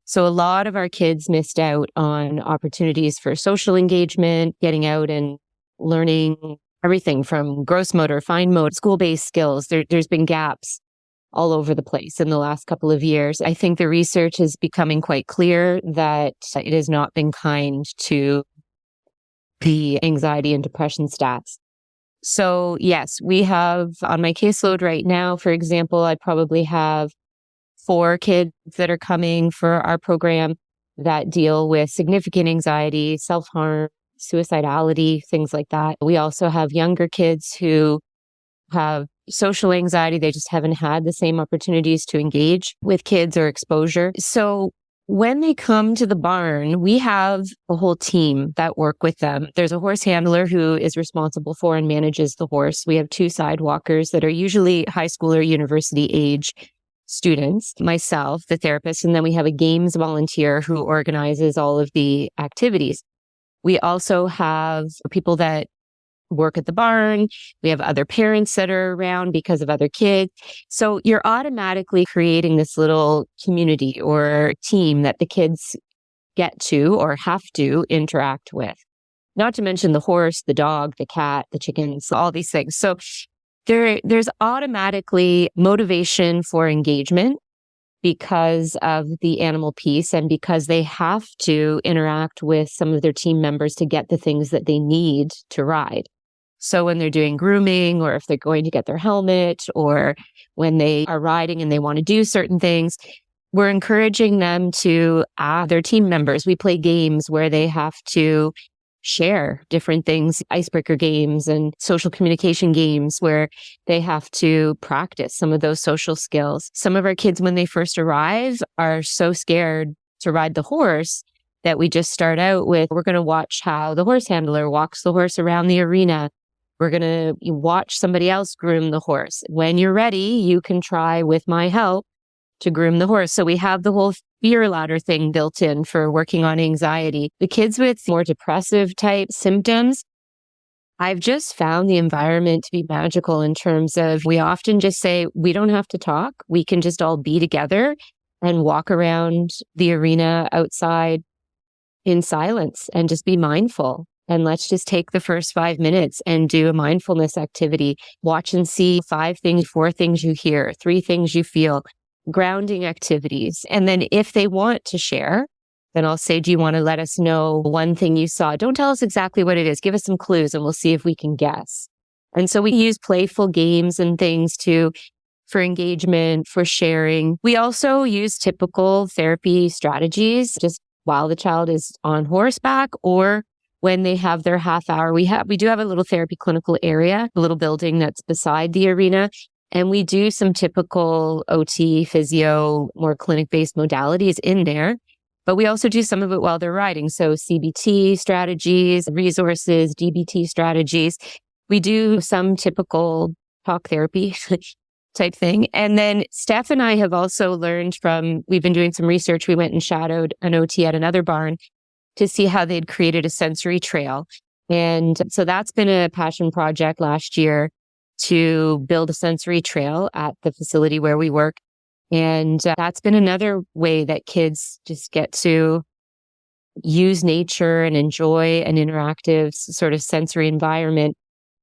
So a lot of our kids missed out on opportunities for social engagement, getting out and learning everything from gross motor, fine motor, school-based skills. There's been gaps all over the place in the last couple of years. I think the research is becoming quite clear that it has not been kind to the anxiety and depression stats. So yes, we have on my caseload right now, for example, I probably have 4 kids that are coming for our program that deal with significant anxiety, self-harm, suicidality, things like that. We also have younger kids who have social anxiety. They just haven't had the same opportunities to engage with kids or exposure. So when they come to the barn, we have a whole team that work with them. There's a horse handler who is responsible for and manages the horse. We have 2 sidewalkers that are usually high school or university age students, myself, the therapist, and then we have a games volunteer who organizes all of the activities. We also have people that work at the barn. We have other parents that are around because of other kids. So you're automatically creating this little community or team that the kids get to or have to interact with. Not to mention the horse, the dog, the cat, the chickens, all these things. So there's automatically motivation for engagement because of the animal piece and because they have to interact with some of their team members to get the things that they need to ride. So when they're doing grooming or if they're going to get their helmet or when they are riding and they want to do certain things, we're encouraging them to ask their team members. We play games where they have to share different things, icebreaker games and social communication games where they have to practice some of those social skills. Some of our kids, when they first arrive, are so scared to ride the horse that we just start out with, we're going to watch how the horse handler walks the horse around the arena. We're going to watch somebody else groom the horse. When you're ready, you can try with my help to groom the horse. So we have the whole fear ladder thing built in for working on anxiety. The kids with more depressive type symptoms, I've just found the environment to be magical in terms of we often just say, we don't have to talk. We can just all be together and walk around the arena outside in silence and just be mindful. And let's just take the first 5 minutes and do a mindfulness activity. Watch and see 5 things, 4 things you hear, 3 things you feel, grounding activities. And then if they want to share, then I'll say, do you want to let us know one thing you saw? Don't tell us exactly what it is. Give us some clues and we'll see if we can guess. And so we use playful games and things for engagement, for sharing. We also use typical therapy strategies just while the child is on horseback or when they have their half hour. We do have a little therapy clinical area, a little building that's beside the arena. And we do some typical OT, physio, more clinic-based modalities in there. But we also do some of it while they're riding. So CBT strategies, resources, DBT strategies. We do some typical talk therapy type thing. And then Steph and I have also learned we've been doing some research. We went and shadowed an OT at another barn to see how they'd created a sensory trail. And so that's been a passion project last year to build a sensory trail at the facility where we work. And that's been another way that kids just get to use nature and enjoy an interactive sort of sensory environment